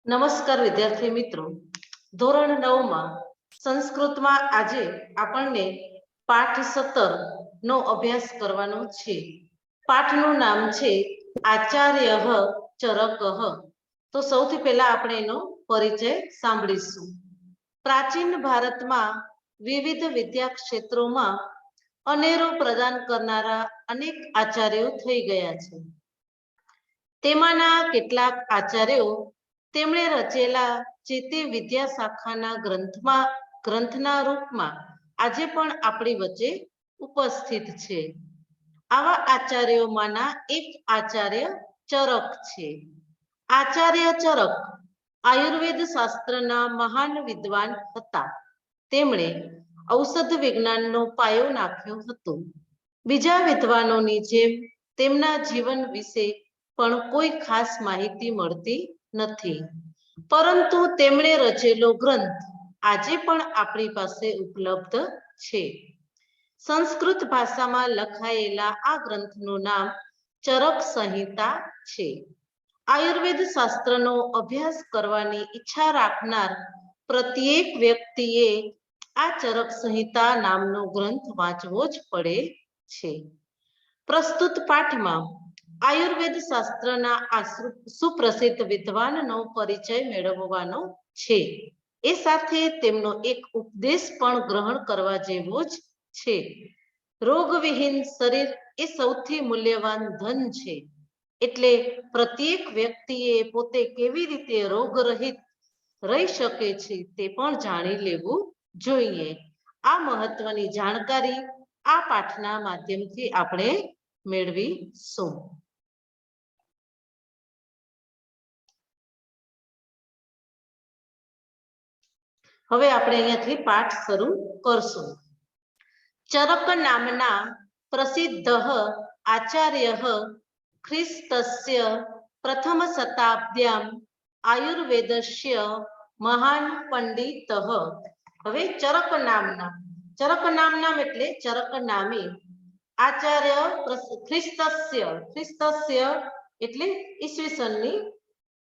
નમસ્કાર વિદ્યાર્થી મિત્રો, ધોરણ 9 માં સંસ્કૃતમાં આજે આપણને પાઠ 17 નો અભ્યાસ કરવાનો છે. પાઠનું નામ છે આચાર્ય ચરકઃ. તો સૌથી પહેલા આપણે એનો પરિચય સાંભળીશું. પ્રાચીન ભારતમાં વિવિધ વિદ્યા ક્ષેત્રોમાં અનેરો પ્રદાન કરનારા અનેક આચાર્યો થઈ ગયા છે. તેમાંના કેટલાક આચાર્યો તેમણે રચેલા જે તે વિદ્યા શાખાના ગ્રંથના રૂપમાં આજે પણ આપણી વચ્ચે ઉપસ્થિત છે. આવા આચાર્યોમાંના એક આચાર્ય ચરક છે. આચાર્ય ચરક આયુર્વેદ શાસ્ત્રના મહાન વિદ્વાન હતા. તેમણે ઔષધ વિજ્ઞાનનો પાયો નાખ્યો હતો. બીજા વિદ્વાનોની જેમ તેમના જીવન વિશે પણ કોઈ ખાસ માહિતી મળતી નથી, પરંતુ તેમણે રચેલો ગ્રંથ આજે પણ આપણી પાસે ઉપલબ્ધ છે. સંસ્કૃત ભાષામાં લખાયેલા આ ગ્રંથનું નામ ચરક સંહિતા છે. આયુર્વેદ શાસ્ત્રનો અભ્યાસ કરવાની ઈચ્છા રાખનાર પ્રત્યેક વ્યક્તિએ આ ચરક સંહિતા નામનો ગ્રંથ વાંચવો જ પડે છે. પ્રસ્તુત પાઠમાં આયુર્વેદ શાસ્ત્રના આ સુપ્રસિદ્ધ વિદ્વાનનો પરિચય મેળવવાનો છે. એ સાથે તેમનો એક ઉપદેશ પણ ગ્રહણ કરવા જેવો જ છે. રોગવિહીન શરીર એ સૌથી મૂલ્યવાન ધન છે. એટલે પ્રત્યેક વ્યક્તિએ પોતે કેવી રીતે રોગરહિત રહી શકે છે તે પણ જાણી લેવું જોઈએ. આ મહત્વની જાણકારી આ પાઠના માધ્યમથી આપણે મેળવીશું. હવે આપણે અહીંયાથી પાઠ શરૂ કરશું. ચરક નામના પ્રસિદ્ધ આચાર્ય ખ્રિસ્તસ્ય પ્રથમ શતાબ્દ્યામ આયુર્વેદસ્ય મહાન પંડિત. હવે ચરક નામ એટલે ચરક નામી આચાર્ય ખ્રિસ્તસ્ય એટલે ઈસવીસનની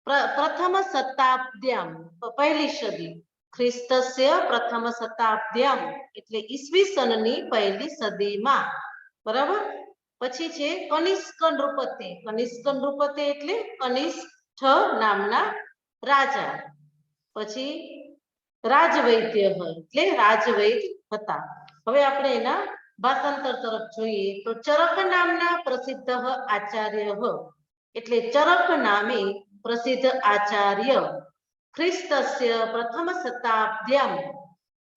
પ્રથમ શતાબ્દ્યામ પહેલી સદી. ખ્રિસ્તસ્ય પ્રથમ શતાબ્દ્યામ એટલે ઈસવીસનની પહેલી સદીમાં, બરાબર. પછી છે કનિષ્ક નૃપતે. કનિષ્ક નૃપતે એટલે કનિષ્ઠ નામના રાજા. પછી રાજવૈદ્ય એટલે રાજવૈદ હતા. હવે આપણે એના ભાષાંતર તરફ જોઈએ તો ચરક નામના પ્રસિદ્ધ આચાર્ય એટલે ચરક નામે પ્રસિદ્ધ આચાર્ય ખ્રિસ્તસ્ય પ્રથમ શતાબ્દ્યામ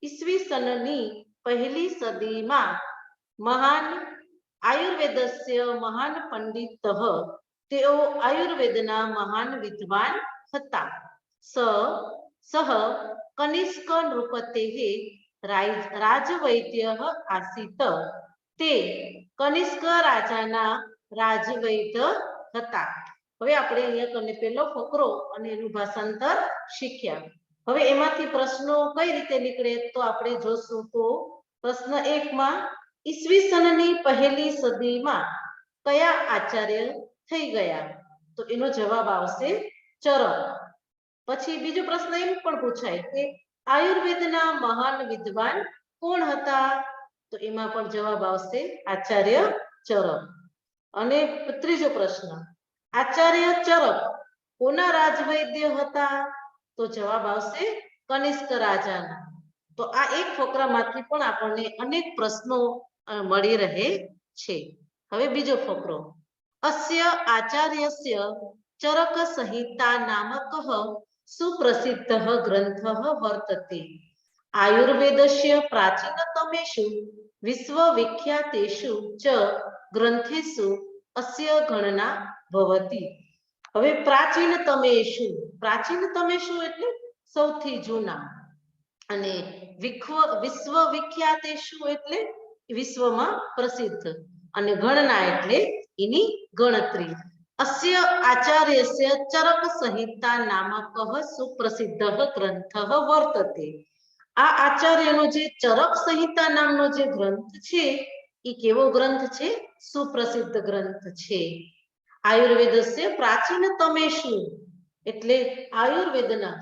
ઈસવીસનની પહેલી સદીમાં મહાન આયુર્વેદસ્ય મહાન પંડિત. તેઓ આયુર્વેદના મહાન વિદ્વાન હતા. સહ કનિષ્ક નૃપતે રાજવૈદ્ય આસીત. તે કનિષ્ક રાજાના રાજવૈદ્ય હતા. હવે આપણે અહીંયા પહેલો ફકરો અને એનું ભાષાંતર શીખ્યા. હવે એમાંથી પ્રશ્નો કઈ રીતે નીકળે તો આપણે જોશું. તો પ્રશ્ન 1 માં ઈસવીસનની પહેલી સદીમાં કયા આચાર્ય થઈ ગયા? તો એનો જવાબ આવશે ચરક. પછી બીજો પ્રશ્ન એમ પણ પૂછાય કે આયુર્વેદના મહાન વિદ્વાન કોણ હતા? તો એમાં પણ જવાબ આવશે આચાર્ય ચરક. અને ત્રીજો પ્રશ્ન, આચાર્ય ચરક કોના રાજવૈદ્ય હતા? તો જવાબ આવશે કનિષ્ક રાજાના. તો આ એક ફકરામાંથી પણ આપણને અનેક પ્રશ્નો મળી રહે છે. હવે બીજો ફકરો, અસ્ય આચાર્યસ્ય ચરક સંહિતા નામક સુપ્રસિદ્ધ ગ્રંથ વર્તતે. આયુર્વેદસ્ય પ્રાચીનતમેષુ વિશ્વવિખ્યાતેષુ ચ ગ્રંથેષુ અસ્ય ગણના ભવતી. હવે પ્રાચીનતમેષુ એટલે સૌથી જૂના, અને વિશ્વવિખ્યાતેષુ એટલે વિશ્વમાં પ્રસિદ્ધ, અને ગણના એટલે એની ગણતરી. અસ્ય આચાર્યસ્ય ચરક સંહિતા નામક સુપ્રસિદ્ધ ગ્રંથ વર્તતે. આ આચાર્યનો જે ચરક સંહિતા નામનો જે ગ્રંથ છે એ કેવો ગ્રંથ છે? સુપ્રસિદ્ધ ગ્રંથ છે. આયુર્વેદસ્ય પ્રાચીનતમેષુ એટલે આયુર્વેદના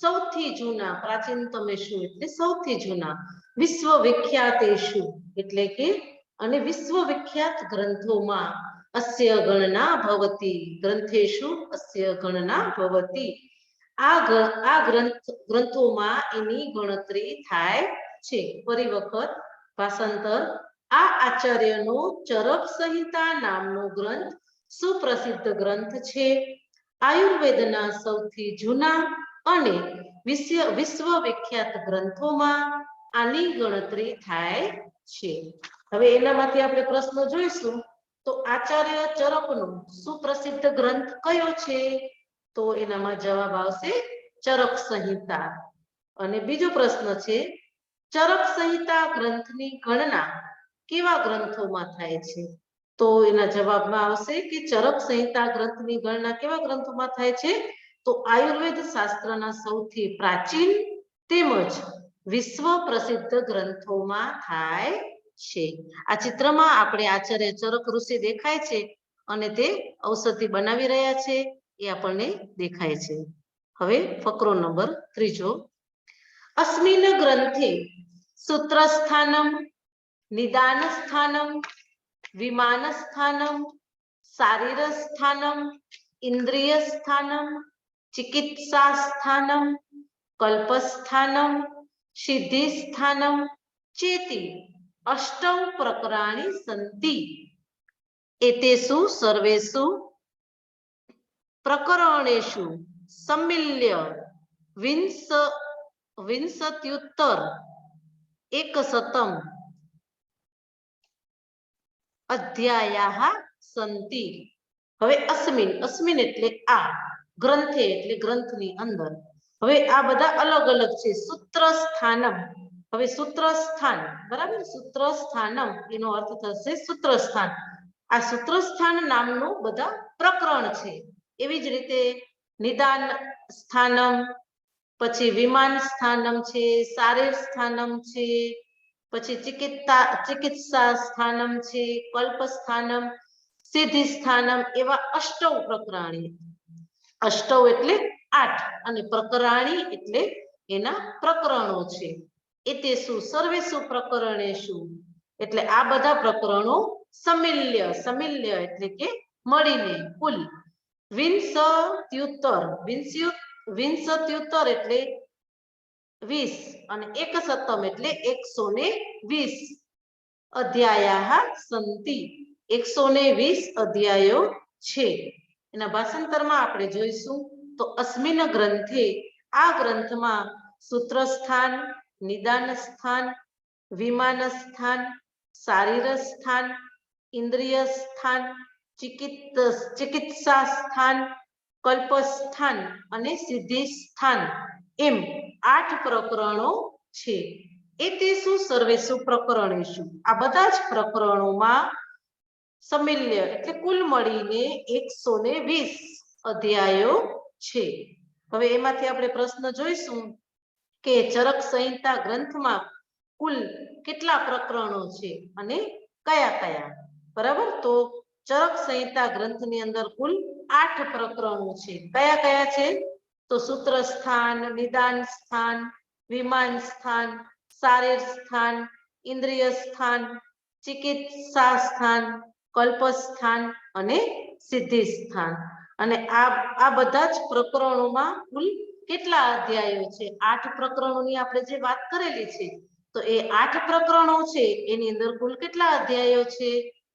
સૌથી જૂના પ્રાચીનતમેષુ એટલે સૌથી જૂના વિશ્વવિખ્યાતેષુ એટલે કે અને વિશ્વવિખ્યાત ગ્રંથોમાં અસ્ય ગણના ભવતી ગ્રંથેષુ અસ્ય ગણના ભવતી આ ગ્રંથોમાં એની ગણતરી થાય છે. ફરી વખત ભાષાંતર. આ આચાર્યનો ચરક સંહિતા નામનો ગ્રંથ સુપ્રસિદ્ધ ગ્રંથ છે. આયુર્વેદના સૌથી જૂના અને વિશ્વવિખ્યાત ગ્રંથોમાં આની ગણતરી થાય છે. હવે એનામાંથી આપણે પ્રશ્નો જોઈશું. તો આચાર્ય ચરકનો સુપ્રસિદ્ધ ગ્રંથ કયો છે? તો એનામાં જવાબ આવશે ચરક સંહિતા. અને બીજો પ્રશ્ન છે, ચરક સંહિતા ગ્રંથની ગણના કેવા ગ્રંથોમાં થાય છે? તો એના જવાબમાં આવશે કે ચરક સંહિતા ગ્રંથની ગણના કેવા ગ્રંથોમાં થાય છે? તો આયુર્વેદ શાસ્ત્રના સૌથી પ્રાચીન તેમજ વિશ્વ પ્રસિદ્ધ ગ્રંથોમાં થાય છે. આ ચિત્રમાં આપણે આચાર્ય ચરક ઋષિ દેખાય છે અને તે ઔષધિ બનાવી રહ્યા છે એ આપણને દેખાય છે. હવે ફકરો નંબર 3. અસ્મિન ગ્રંથે સૂત્રસ્થાનમ, નિદાનસ્થાનમ, વિમાનસ્થાનમ, શારીરસ્થાનમ, ઇન્દ્રિયસ્થાનમ, ચિકિત્સાસ્થાનમ, કલ્પસ્થાનમ, સિદ્ધિસ્થાનમ ચેતિ અષ્ટૌ પ્રકરણાની સંતિ. એતેષુ સર્વેષુ પ્રકરણેષુ સમ્મિલ્ય વિંશત્યુત્તર એકશતમ અધ્યાયાઃ સંતિ. હવે અસ્મિન એટલે આ, ગ્રંથે એટલે ગ્રંથની અંદર. હવે આ બધા અલગ અલગ છે. સૂત્ર સ્થાનમ. હવે સૂત્ર સ્થાન, બરાબર, સૂત્ર સ્થાનમ એનો અર્થ થશે સૂત્ર સ્થાન. આ સૂત્ર સ્થાન નામનું બધા પ્રકરણ છે. એવી જ રીતે નિદાન સ્થાનમ, પછી વિમાન સ્થાનમ છે, શારીર સ્થાનમ છે, પછી ચિકિત્સા સ્થાનમ છે, કલ્પ સ્થાનમ, સિદ્ધિ સ્થાનમ, એવા અષ્ટૌ પ્રકરણી. અષ્ટૌ એટલે 8 અને પ્રકરણી એટલે એના પ્રકરણો છે. એતેષુ સર્વેષુ પ્રકરણેષુ એટલે આ બધા પ્રકરણો સમિલ્ય એટલે કે મળીને કુલ વિંશત્યુત્તર એટલે 20 અને એકશતમ એટલે 120 અધ્યાયાઃ સંતિ. 120 અધ્યાયો છે. એના ભાષાંતરમાં આપણે જોઈશું તો અસ્મિન ગ્રંથે આ ગ્રંથમાં સૂત્ર સ્થાન, નિદાન સ્થાન, વિમાન સ્થાન, શારીર સ્થાન, ઇન્દ્રિય સ્થાન, ચિકિત્સા સ્થાન, કલ્પ સ્થાન અને સિદ્ધિ સ્થાન એમ 8 પ્રકરણો છે. એતેષુ સર્વેષુ પ્રકરણેષુ આ બધા જ પ્રકરણોમાં સમિલ્ય એટલે કુલ મળીને 120 અધ્યાયો છે. હવે એમાંથી આપણે પ્રશ્ન જોઈશું કે ચરક સંહિતા ગ્રંથમાં કુલ કેટલા પ્રકરણો છે અને કયા કયા. બરાબર, તો ચરક સંહિતા ગ્રંથની અંદર કુલ 8 પ્રકરણો છે. કયા કયા છે? તો સૂત્ર સ્થાન, નિદાન સ્થાન, વિમાન સ્થાન, શારીર સ્થાન, ઇન્દ્રિય સ્થાન, ચિકિત્સા સ્થાન, કલ્પ સ્થાન અને સિદ્ધિ સ્થાન. અને આ બધા જ પ્રકરણોમાં કુલ કેટલા અધ્યાયો છે? 8 પ્રકરણોની આપણે જે વાત કરેલી છે તો એ 8 પ્રકરણો છે એની અંદર કુલ કેટલા અધ્યાયો છે?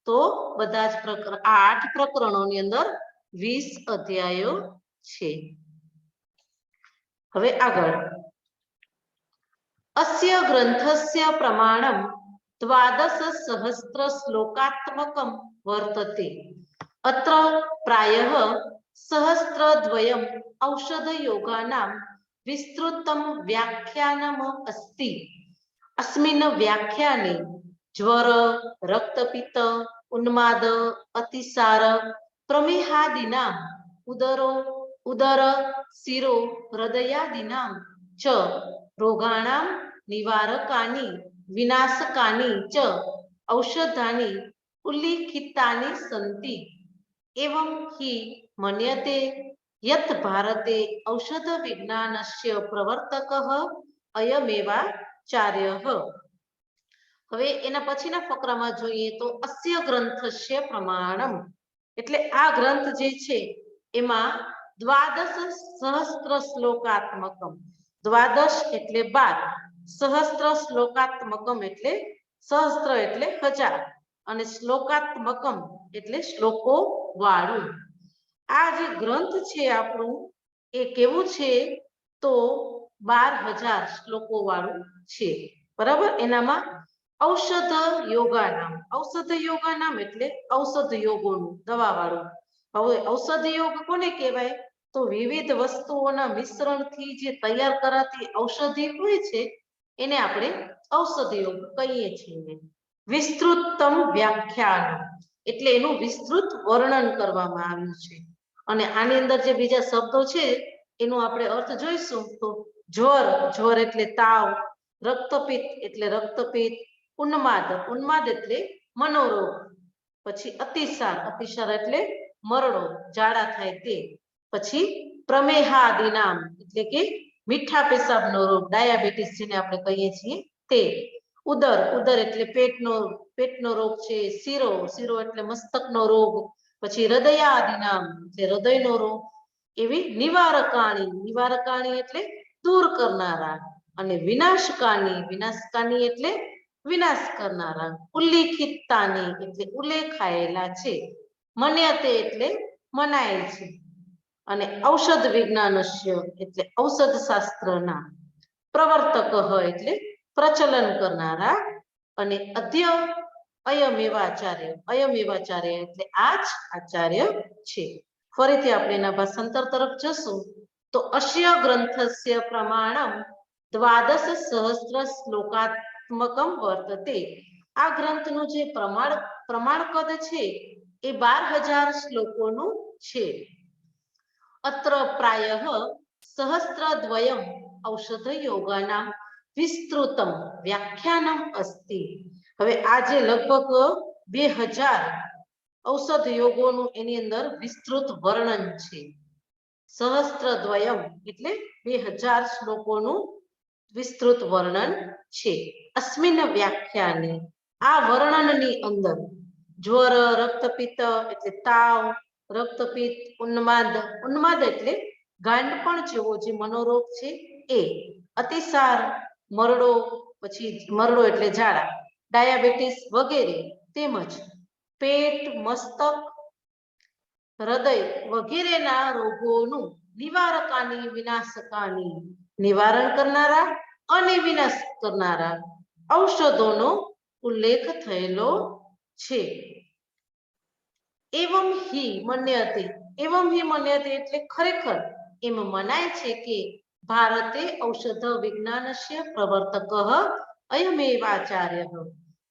તો બધા જ આ 8 પ્રકરણોની અંદર 20 અધ્યાયો છે. હવે આગળ અસ્ય ગ્રંથસ્ય પ્રમાણમ 12 શ્લોકાત્મકમ વર્તતે. અત્ર પ્રાયઃ સહસ્રદ્વયમ ઔષધયોગાનાં વિસ્તૃતમ વ્યાખ્યાનમ અસ્તિ. અસ્મિન વ્યાખ્યાને જ્વર, રક્તપિત્ત, ઉન્માદ, અતિસાર, પ્રમેહાદીનાં ઉદર, શિરો, હૃદયાદીનાં ચ રોગાણાં નિવારકાની વિનાશકાની ચ ઔષધાની ઉલ્લિખિતાની સંતિ. એવં હિ મન્યતે यत् भारते औषध विज्ञानस्य प्रवर्तकः अयमेवाचार्यः। હવે એના પછીના ફકરામાં જોઈએ તો અસ્ય ગ્રંથસ્ય પ્રમાણમ એટલે આ ગ્રંથ જે છે એમાં દ્વાદશ સહસ્ત્ર શ્લોકાત્મકમ, દ્વાદશ એટલે 12, સહસ્ત્ર શ્લોકાત્મકમ એટલે સહસ્ત્ર એટલે 1000 અને શ્લોકાત્મકમ એટલે શ્લોકો વાળું આ જે ગ્રંથ છે આપણું એ કેવું છે તો 12000 શ્લોકો વાળું છે, બરાબર। એનામાં ઔષધ યોગા નામ, ઔષધ યોગા નામ એટલે ઔષધ યોગોનું, દવા વાળું। હવે ઔષધ યોગ કોને કહેવાય તો વિવિધ વસ્તુઓના મિશ્રણથી જે તૈયાર કરાતી ઔષધિ હોય છે એને આપણે ઔષધ યોગ કહીએ છીએ। વિસ્તૃતમ વ્યાખ્યાન એટલે એનું વિસ્તૃત વર્ણન કરવામાં આવ્યું છે અને આની અંદર જે બીજા શબ્દો છે એનો આપણે અર્થ જોઈશું તો જ્વર, જ્વર એટલે તાવ, રક્તપિત્ત એટલે રક્તપિત્ત, ઉન્માદ, ઉન્માદ એટલે મનોરોગ, પછી અતિસાર, અતિસાર એટલે મરડો, ઝાડા થાય તે, પછી પ્રમેહાદિનામ એટલે કે મીઠા પેશાબનો રોગ, ડાયાબિટીસ જેને આપણે કહીએ છીએ તે, ઉદર, ઉદર એટલે પેટનો રોગ છે, શિરો, શિરો એટલે મસ્તકનો રોગ, પછી હૃદયાદિનામ એટલે હૃદયનો રોગ, એવી નિવારકાણી, નિવારકાણી એટલે દૂર કરનારા, અને વિનાશકાની, વિનાશકાની એટલે વિનાશ કરનારા, ઉલ્લિખિતાની એટલે ઉલ્લેખાયેલા છે, મન્યતે એટલે મનાય છે, અને ઔષધ વિજ્ઞાનસ્ય એટલે ઔષધ શાસ્ત્રના, પ્રવર્તક એટલે પ્રચલન કરનારા, અને અધ્ય અયમેવાચાર્ય, અયમેવાચાર્ય એટલે આ જ આચાર્ય છે। ફરીથી આપણે એના ભાષાંતર તરફ જશું તો અસ્ય ગ્રંથસ્ય પ્રમાણમ દ્વાદશ સહસ્ત્ર શ્લોકાત્મકમ વર્તતે, આ ગ્રંથનું જે પ્રમાણ કદ છે એ 12000 શ્લોકોનું છે। અત્ર પ્રાયઃ સહસ્ત્રદ્વયમ ઔષધ યોગાનામ વિસ્તૃતમ વ્યાખ્યાનમ અસ્તિ। હવે આ જે લગભગ 2000 ઔષધ યોગોનું એની અંદર વિસ્તૃત વર્ણન છે। સહસ્ત્રદ્વયમ એટલે 2000 શ્લોકોનું વિસ્તૃત વર્ણન છે। અસ્મિન વ્યાખ્યાને આ વર્ણનની અંદર જ્વર, રક્તપિત્ત એટલે તાવ, રક્તપિત્ત, ઉન્માદ, ઉન્માદ એટલે ગાંડપણ જેવો જે મનોરોગ છે એ, અતિસાર, મરડો, પછી મરડો એટલે ઝાડા, ડાયાબિટીસ વગેરે, તેમજ પેટ, મસ્તક, હૃદય વગેરેના રોગોનું નિવારકાની, વિનાશકાની નિવારણ કરનારા અને વિનાશ કરનારા ઔષધોનો ઉલ્લેખ થયેલો છે। એવમ હિ મન્યતે, એવમ હિ મન્યતે એટલે ખરેખર એમ મનાય છે કે ભારતે ઔષધ વિજ્ઞાનસ્ય પ્રવર્તક અયમેવાચાર્ય,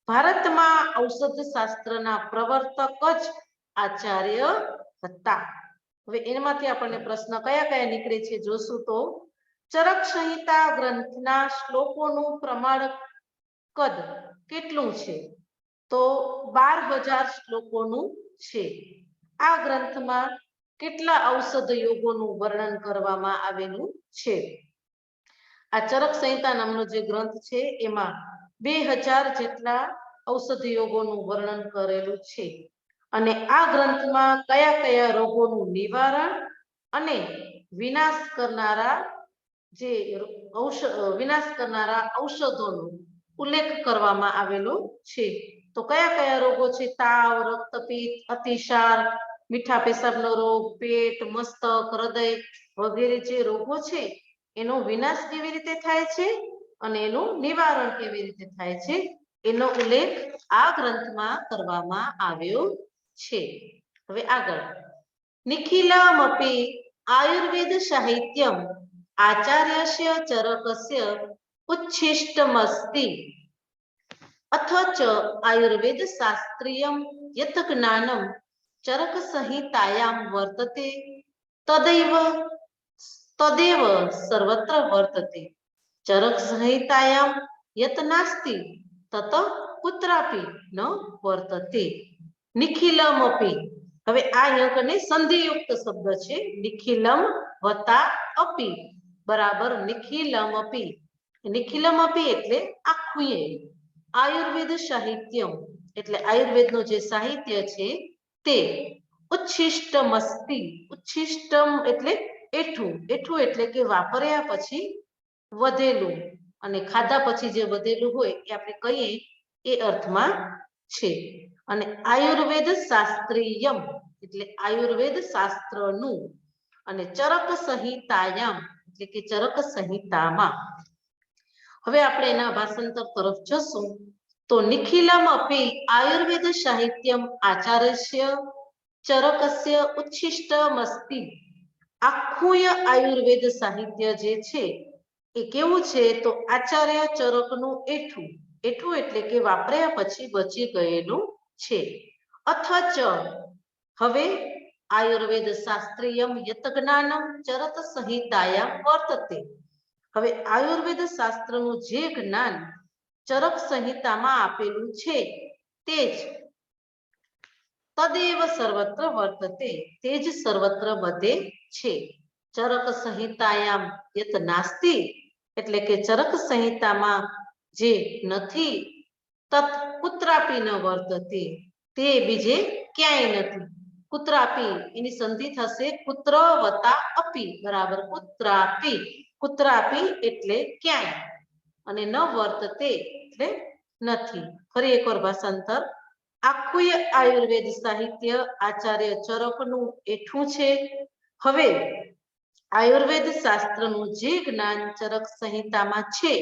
ભારતમાં ઔષધ શાસ્ત્રના પ્રવર્તક જ આચાર્ય હતા। હવે એમાંથી આપણને પ્રશ્ન કયા કયા નીકળે છે જોશું તો ચરક સંહિતા ગ્રંથના શ્લોકોનું પ્રમાણ કદ કેટલું છે તો 12000 શ્લોકોનું છે। આ ગ્રંથમાં કેટલા ઔષધ યોગોનું વર્ણન કરવામાં આવેલું છે? આ ચરક સંહિતા નામનો જે ગ્રંથ છે એમાં 2000 જેટલા ઔષધ યોગોનું વર્ણન કરેલું છે અને આ ગ્રંથમાં કયા કયા રોગોનું નિવારણ અને વિનાશ કરનારા જે વિનાશ કરનારા ઔષધોનો ઉલ્લેખ કરવામાં આવેલો છે। તો કયા કયા રોગો છે? તાવ, રક્તપિત્ત, અતિસાર, મીઠા પેશાબનો રોગ, પેટ, મસ્તક, હૃદય વગેરે જે રોગો છે એનો વિનાશ કેવી રીતે થાય છે અને એનું નિવારણ કેવી રીતે થાય છે એનો ઉલ્લેખ આ ગ્રંથમાં કરવામાં આવ્યો છે। હવે આગળ, નિખિલમપી આયુર્વેદ સાહિત્યમ આચાર્યસ્ય ચરકસ્ય ઉચ્છિષ્ટમસ્તિ અથ ચ આયુર્વેદ શાસ્ત્રીયમ યત જ્ઞાનમ ચરક સંહિતાયામ વર્તતે તદૈવ સર્વત્ર વર્તતે, ચરક સંહિતાયામ યત નાસ્તિ તત કુત્રાપી ન વર્તતે। નિખિલમપી હવે આ અહીંયા કને સંધિયુક્ત શબ્દ છે નિખિલમ વત્તા અપી બરાબર નિખિલમ અપી. નિખિલમ અપી એટલે આખું. આયુર્વેદ સાહિત્યમ એટલે આયુર્વેદનું જે સાહિત્ય છે તે ઉચ્છિષ્ટમસ્તિ. ઉચ્છિષ્ટમ એટલે એઠું. એઠું એટલે કે વાપર્યા પછી વધેલું અને ખાધા પછી જે વધેલું હોય એ આપણે કહીએ એ અર્થમાં છે. અને આયુર્વેદ શાસ્ત્રીયમ એટલે આયુર્વેદ શાસ્ત્રનું. અને ચરક સંહિતાયામ એટલે કે ચરક સંહિતામાં. હવે આપણે એના ભાષાંતર તરફ જશું તો નિખિલમ અપી આયુર્વેદ સાહિત્યમ આચાર્યસ્ય ચરકસ્ય ઉચ્છિષ્ટમસ્તિ. આખું આયુર્વેદ સાહિત્ય જે છે એ કેવું છે તો આચાર્ય ચરકનું એઠું. એઠું એટલે કે વાપર્યા પછી બચી ગયેલું છે. અથચ હવે આયુર્વેદ શાસ્ત્રીયમ યત જ્ઞાનમ ચરક સંહિતાયામ વર્તતે. હવે આયુર્વેદ શાસ્ત્રનું જે જ્ઞાન ચરક સંહિતામાં આપેલું છે તે જ તદેવ સર્વત્ર વર્તતે તે જ સર્વત્ર બધે છે. ચરક સંહિતાયામ યત નાસ્તિ એટલે કે ચરક સંહિતામાં જે નથી તત કુત્રાપી ન વર્તતે તે બીજે ક્યાંય નથી. કુત્રાપી એની સંધિ થશે કુત્ર વત્તા અપી બરાબર કુત્રાપી. કુત્રાપી એટલે ક્યાંય અને ન વર્તતે એટલે નથી. ફરી એકવાર ભાષાંતર. આખું આયુર્વેદ સાહિત્ય આચાર્ય ચરકનું એઠું છે. હવે આયુર્વેદ શાસ્ત્રનું જે જ્ઞાન ચરક સંહિતામાં છે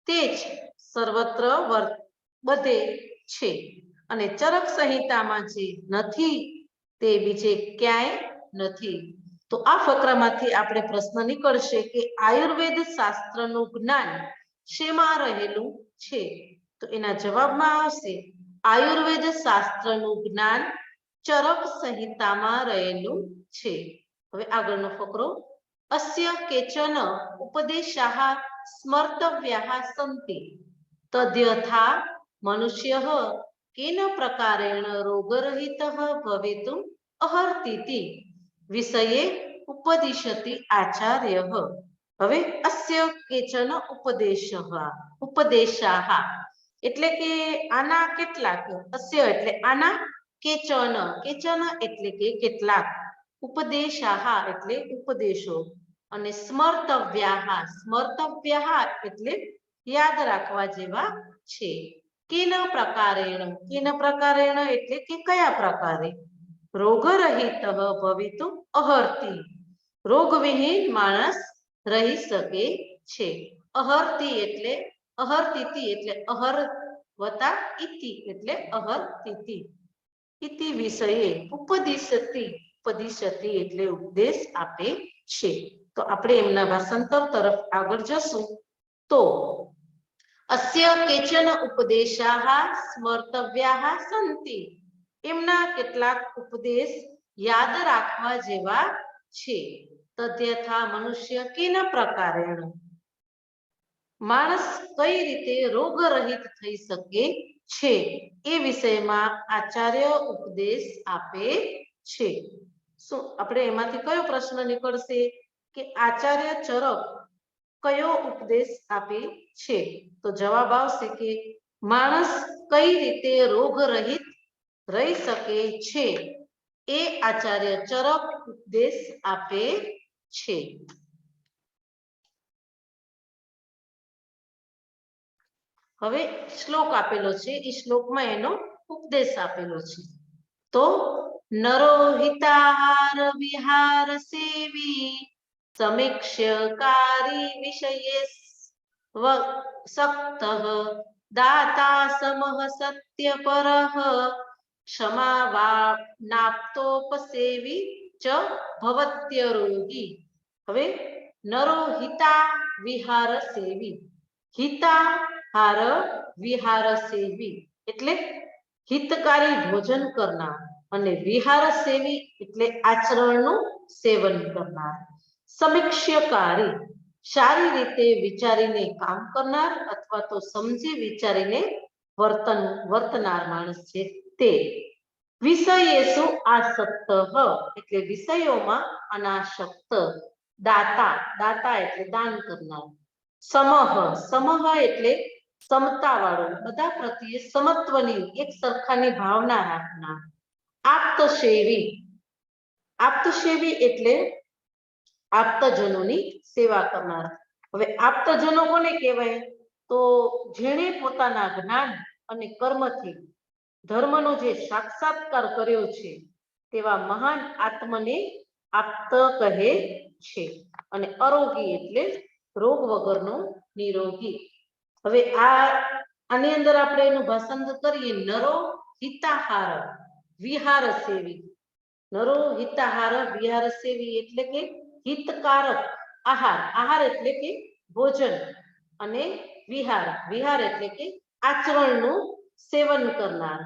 તે જ સર્વત્ર બધે છે. અને ચરક સંહિતામાં જે નથી તે બીજે ક્યાંય નથી. તો આ ફકરામાંથી આપણે પ્રશ્ન નીકળશે કે આયુર્વેદ શાસ્ત્રનું જ્ઞાન શેમાં રહેલું છે? તો એના જવાબમાં આવશે આયુર્વેદ શાસ્ત્રનું જ્ઞાન ચરક સંહિતામાં રહેલું છે. હવે આગળનો ફકરો. અસ્ય કેચન ઉપદેશાઃ સ્મર્તવ્યાઃ સંતિ તદ્યથા મનુષ્યઃ કેન પ્રકારેણ રોગરહિતઃ ભવિતુમ અહર્તિતિ વિષયે ઉપદિશતિ આચાર્યઃ. હવે અસ્ય કેચન ઉપદેશાઃ એટલે કે આના કેટલાક. અસ્ય એટલે આના કેચન. કેચન એટલે કે કેટલાક. ઉપદેશાઃ એટલે ઉપદેશો. અને સ્મર્તવ્યાઃ સ્મર્તવ્યાઃ એટલે યાદ રાખવા જેવા છે. કેન પ્રકારેણ. કેન પ્રકારેણ એટલે કે કયા પ્રકારે. રોગરહિત ભવિતુમ અહર્તિ રોગવિહીન માણસ રહી શકે છે. અહર્તિ એટલે અહર્તિતિ એટલે અહર વત્તા ઇતિ એટલે અહર્તિતિ. ઇતિ વિષયે ઉપદિશતિ એટલે ઉપદેશ આપે છે. તો આપણે એમના ભાષાંતર તરફ આગળ જશું તો અસ્ય કેચન ઉપદેશાઃ સ્મર્તવ્યાઃ સંતિ. એમના કેટલાક ઉપદેશ યાદ રાખવા જેવા છે. તદ્યથા મનુષ્ય કેન પ્રકારેણ માણસ કઈ રીતે રોગરહિત થઈ શકે છે એ વિષયમાં આચાર્ય ઉપદેશ આપે છે. શું આપણે એમાંથી કયો પ્રશ્ન નીકળશે કે આચાર્ય ચરક કયો ઉપદેશ આપે છે? તો જવાબ આવશે કે માણસ કઈ રીતે રોગરહિત રહી શકે છે એ આચાર્ય ચરક ઉપદેશ આપે છે. હવે શ્લોક આપેલો છે એ શ્લોકમાં એનો ઉપદેશ આપેલો છે. તો નરોહિતાહાર વિહાર સેવી સમીક્ષ્યકારી વિષયે સક્તઃ દાતા સમઃ સત્યપરઃ ક્ષમાવાપ્તોપસેવી ચ ભવત્યરોગી. હવે નરોહિતા વિહાર સેવી. હિતાહાર વિહાર સેવી એટલે હિતકારી ભોજન કરનાર અને વિહાર સેવી એટલે આચરણનું સેવન કરનાર. સમીક્ષ્યકારી સારી રીતે વિચારીને કામ કરનાર અથવા તો સમજી વિચારીને વર્તનાર માણસ છે તે. વિષયેષુ આસક્ત એટલે વિષયોમાં અનાસક્ત. દાતા દાતા એટલે દાન કરનાર. સમહ એટલે સમતા વાળો, બધા પ્રત્યે સમત્વની એક સરખાની ભાવના રાખનાર. આપ્તસેવી એટલે આપ્તજનોની સેવા કરનાર. હવે આપ્તજનો કોને કહેવાય? તો જેણે પોતાના જ્ઞાન અને કર્મથી ધર્મનો જે સાક્ષાત્કાર કર્યો છે તેવા મહાન આત્મને આપ્ત કહે છે. અને અરોગી એટલે રોગ વગરનો નિરોગી. હવે આની અંદર આપણે એનું ભાષાંતર કરીએ. નરો હિતાહાર વિહાર સેવી. નરો હિતાહાર વિહાર સેવી એટલે કે હિતકારક આહાર. આહાર એટલે કે ભોજન, અને વિહાર એટલે કે આચરણનું સેવન કરનાર.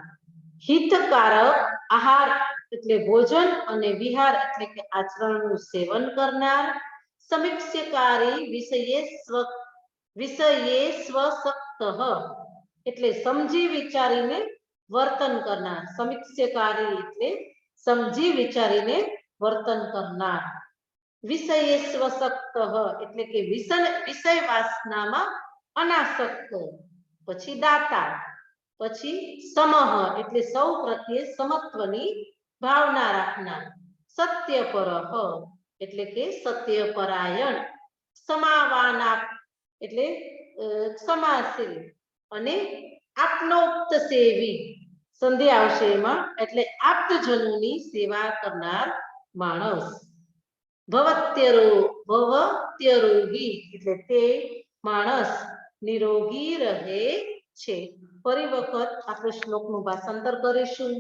હિતકારક આહાર એટલે ભોજન, અને વિહાર એટલે કે આચરણનું સેવન કરનાર. સમીક્ષાકારી વિષયે સ્વસક્ત એટલે સમજી વિચારીને વર્તન કરનાર. સમીક્ષાકારી એટલે સમજી વિચારીને વર્તન કરનાર. વિષયે સ્વસક્ત એટલે કે વિષય વાસનામાં અનાસક્ત. પછી દાતા. પછી સમહ એટલે સૌ પ્રત્યે સમત્વની ભાવના રાખનાર. સત્યપર એટલે કે સત્યપરાયણ. સમાવાના એટલે ક્ષમાશીલ. અને આત્મોક્ત સેવી સંધિ આવશે એમાં, એટલે આપ્તજનોની સેવા કરનાર માણસ. ભવત્યરોગી એટલે તે માણસ નિરોગી રહે છે. ફરી વખત આપણે શ્લોકનું ભાષાંતર કરીશું.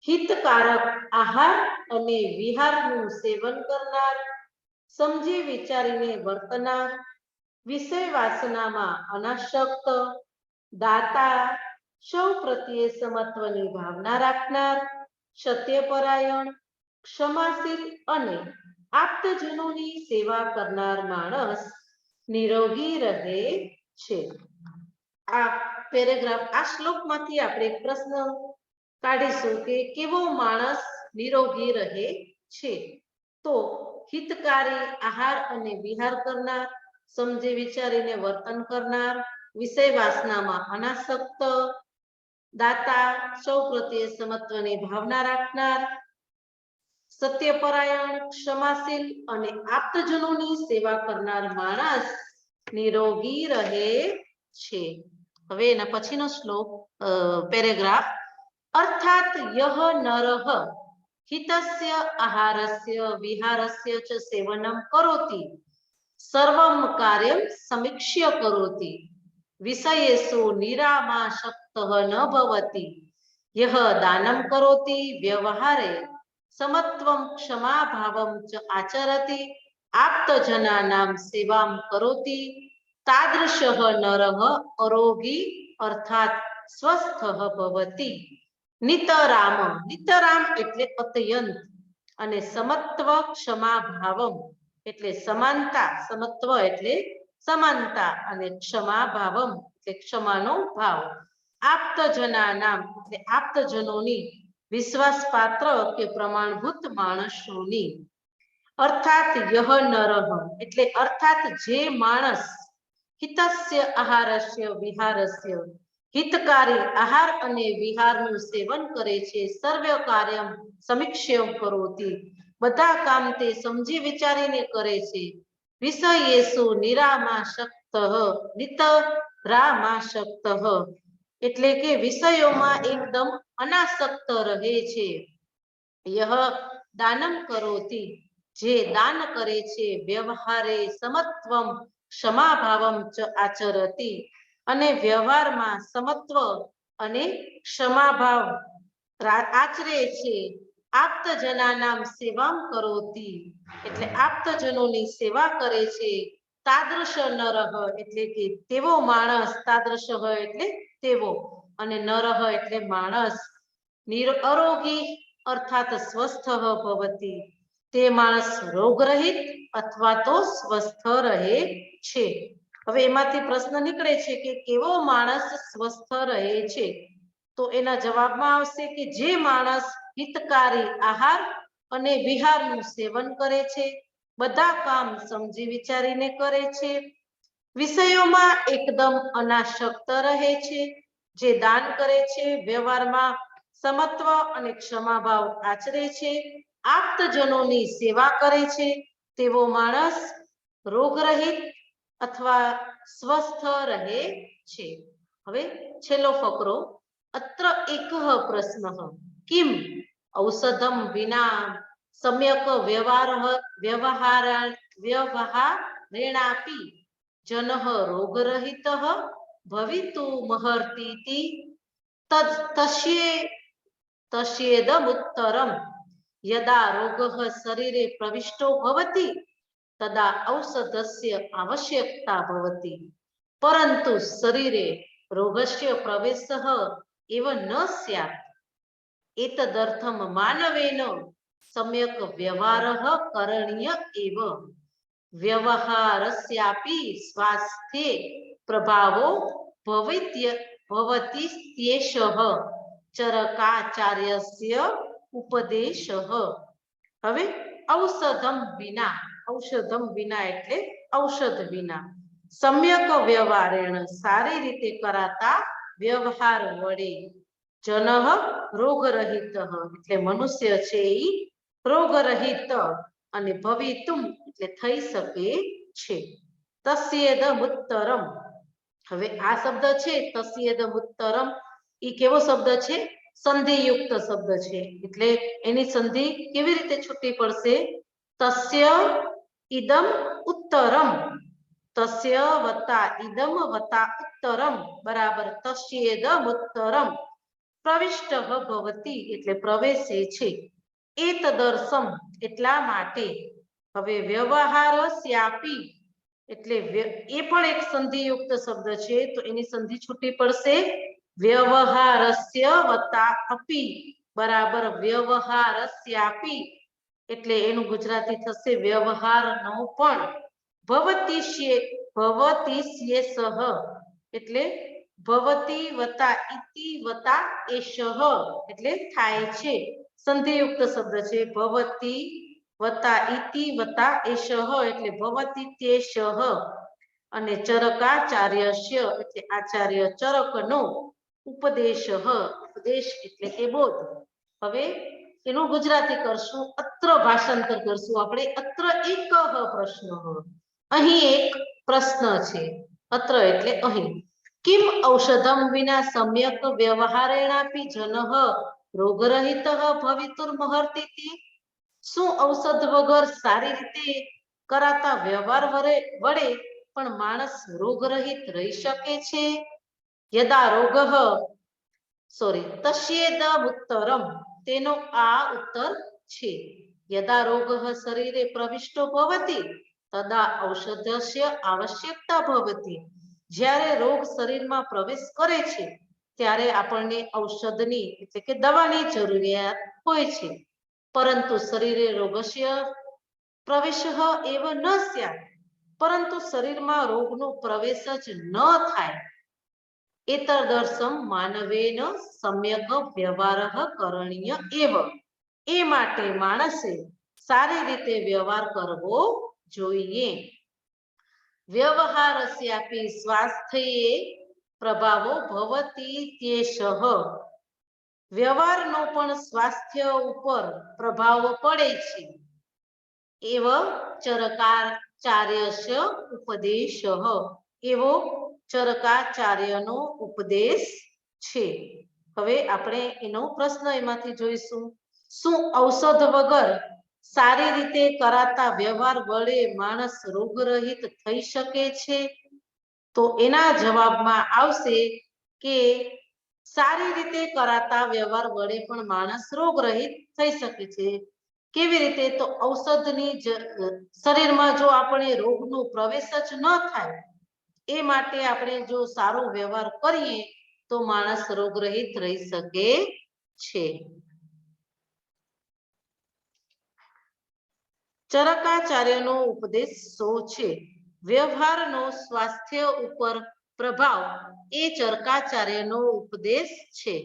હિતકારક આહાર અને વિહારનું સેવન કરનાર, સમજી વિચારીને વર્તનાર, વિષય વાસનામાં અનાસક્ત, દાતા, સૌ પ્રત્યે સમત્વની ભાવના રાખનાર, સત્યપરાયણ, ક્ષમાશીલ અને આપ્તજનોની સેવા કરનાર માણસ નિરોગી રહે છે. આ પેરેગ્રાફ, આ શ્લોકમાંથી આપણે એક પ્રશ્ન કાઢીશું કે કેવો માણસ નિરોગી રહે છે? તો હિતકારી આહાર અને વિહાર કરનાર, સમજી વિચારીને વર્તન કરનાર, વિષય વાસનામાં અનાસક્ત, દાતા, સૌ પ્રત્યે સમત્વની ભાવના રાખનાર, સત્યપરાયણ, ક્ષમાશીલ અને આપ્તજનોની સેવા કરનાર માણસ નિરોગી રહે છે. હવે એના પછીનો શ્લોક પેરેગ્રાફ. અર્થાત યહ નરઃ હિતસ્ય આહારસ્ય વિહારસ્ય ચ સેવનમ કરોતિ સર્વમ કાર્યમ સમીક્ષ્ય કરોતિ વિષયેષુ નિરામાસક્તઃ ન ભવતિ યહ દાનમ કરોતિ વ્યવહારે સમત્વમ ક્ષમાભાવમ ચ આચરતિ આપ્તજનાનામ સેવામ કરોતિ તાદૃશઃ નરઃ અરોગી અર્થાત સ્વસ્થઃ ભવતિ. નિતરામ એટલે અત્યંત, અને સમત્વ ક્ષમાભાવમ એટલે સમાનતા. સમત્વ એટલે સમાનતા, અને ક્ષમાભાવમ એટલે ક્ષમાનો ભાવ. આપ્તજનાનામ એટલે આપ્તજનોની, વિશ્વાસપાત્ર કે પ્રમાણભૂત માણસોની. અર્થાત યહ નરઃ એટલે અર્થાત જે માણસ હિતસ્ય આહારસ્ય વિહારસ્ય હિતકારી આહાર અને વિહારનું સેવન કરે છે, સર્વ કાર્યમ સમીક્ષ્ય કરોતિ બધા કામ તે સમજી વિચારીને કરે છે, વિષયેષુ નિરામાસક્તઃ નિતરામાસક્તઃ એટલે કે વિષયોમાં એકદમ અનાસક્ત રહે છે. યહ દાનમ કરોતિ જે દાન કરે છે, વ્યવહારે સમત્વમ ક્ષમાભાવમ ચ આચરતિ અને વ્યવહારમાં સમત્વ અને ક્ષમાભાવ આચરે છે. આપ્તજનાનામ સેવામ કરોતિ એટલે આપ્તજનોની સેવા કરે છે. તાદૃશ નરઃ એટલે કે તેવો માણસ, તાદૃશ એટલે તેવો, અને નરઃ એટલે માણસ, અરોગી અર્થાત સ્વસ્થ ભવતિ તે માણસ રોગરહિત અથવા તો સ્વસ્થ રહે છે. હવે એમાંથી પ્રશ્ન નીકળે છે કે કેવો માણસ સ્વસ્થ રહે છે? તો એના જવાબમાં આવશે કે જે માણસ હિતકારી આહાર અને વિહારનું સેવન કરે છે, બધા કામ સમજી વિચારીને કરે છે, વિષયોમાં એકદમ અનાસક્ત રહે છે, જે દાન કરે છે, વ્યવહારમાં સમત્વ અને ક્ષમાભાવ આચરે છે, આપ્તજનોની સેવા કરે છે, તેવો માણસ રોગરહિત અથવા સ્વસ્થ રહે છે. હવે છેલ્લો ફકરો, અત્ર એકઃ પ્રશ્નઃ કિમ ઔષધમ વિના સમ્યક વ્યવહારેણાપી जनः रोगरहितः भवितुमर्हतीति तस्येदमुत्तरं यदा रोगः शरीरे प्रविष्टो भवति तदा औषधस्य आवश्यकता भवति, परन्तु शरीरे रोगस्य प्रवेशः एव न स्यात्। एतदर्थं मानवेन सम्यक् व्यवहारः करणीय एव। व्यवहारस्यापि स्वास्थ्ये प्रभावो भवतीत्येषः चरकाचार्यस्य उपदेशः। હવે ઔષધમ વિના એટલે ઔષધ વિના સમ્યક વ્યવહારેણ સારી રીતે કરાતા વ્યવહાર વડે જનઃ રોગરહિત એટલે મનુષ્ય છે એ રોગરહિત અને ભવિતુમ એટલે થઈ શકે છે. તસ્યેદમુત્તરમ, હવે આ શબ્દ છે તસ્યેદમુત્તરમ એ કેવો શબ્દ છે? સંધિયુક્ત શબ્દ છે, એટલે એની સંધિ કેવી રીતે છૂટી પડશે? તસ્ય ઇદમ ઉત્તરમ, તસ્ય વત્તા ઇદમ વત્તા ઉત્તરમ બરાબર તસ્યેદમુત્તરમ પ્રવિષ્ટ ભવતી એટલે પ્રવેશે છે. એતદર્શમ એટલા માટે. હવે વ્યવહારસ્યાપી એટલે એ પણ એક સંધિયુક્ત શબ્દ છે, તો એની સંધિ છૂટી પડશે વ્યવહારસ્ય વત્તા અપી બરાબર વ્યવહારસ્યાપી એટલે એનું ગુજરાતી થશે વ્યવહારનો પણ. ભવતિષ્યેસહ એટલે ભવતી વત્તા ઇતિ વત્તા એષઃ એટલે થાય છે, સંધિયુક્ત શબ્દ છે. ભવતી વત્તા ઇતિ વત્તા એષઃ એટલે ભવતીત્યેષઃ અને ચરકાચાર્યસ્ય એટલે આચાર્ય ચરકનો ઉપદેશ એટલે કે બોધ. હવે એનું ગુજરાતી કરશું, અત્ર ભાષાંતર કરશું આપણે. અત્ર એકઃ પ્રશ્ન, અહીં એક પ્રશ્ન છે. અત્ર એટલે અહીં. કિમ ઔષધમ વિના સમ્યક વ્યવહારેણાપી જનઃ રોગરહિતઃ ભવિતુર્મર્હતીતિ, શું ઔષધ વગર સારી રીતે કરાતા વ્યવહાર વડે પણ માણસ રોગરહિત રહી શકે છે? યદા રોગઃ તસ્યેદમુત્તરમ તેનો આ ઉત્તર છે. યદા રોગઃ શરીરે પ્રવિષ્ટો ભવતિ તદા ઔષધસ્ય આવશ્યકતા ભવતિ, જ્યારે રોગ શરીરમાં પ્રવેશ કરે છે ત્યારે આપણને ઔષધની એટલે કે દવાની જરૂરિયાત હોય છે, પરંતુ શરીરે રોગસ્ય પ્રવેશ એવ ન સ્યાત, પરંતુ શરીરમાં રોગનો પ્રવેશ જ ન થાય. એતદર્શમ માનવેન સમ્યક વ્યવહારઃ કરણીય એવ, એ માટે માણસે સારી રીતે વ્યવહાર કરવો જોઈએ. વ્યવહારસ્યાપી સ્વાસ્થ્યે પ્રભાવો ભવતીત્યેષઃ, વ્યવહારનો પણ સ્વાસ્થ્ય ઉપર પ્રભાવ પડે છે. એવ ચરકાચાર્યસ્ય ઉપદેશ, એવો ચરકાચાર્યનો ઉપદેશ છે. હવે આપણે એનો પ્રશ્ન એમાંથી જોઈશું, શું ઔષધ વગર સારી રીતે કરાતા વ્યવહાર વડે માણસ રોગરહિત થઈ શકે છે? તો એના જવાબમાં આવશે કે સારી રીતે કરાતા વ્યવહાર વડે પણ માણસ રોગરહિત થઈ શકે છે. કેવી રીતે? તો ઔષધની શરીરમાં જો આપણે રોગનો પ્રવેશ જ ન થાય એ માટે આપણે જો સારો વ્યવહાર કરીએ તો માણસ રોગરહિત રહી શકે છે. ચરકાચાર્યનો ઉપદેશ શું છે? વ્યવહારનો સ્વાસ્થ્ય ઉપર પ્રભાવ એ ચરકાચાર્યનો ઉપદેશ છે.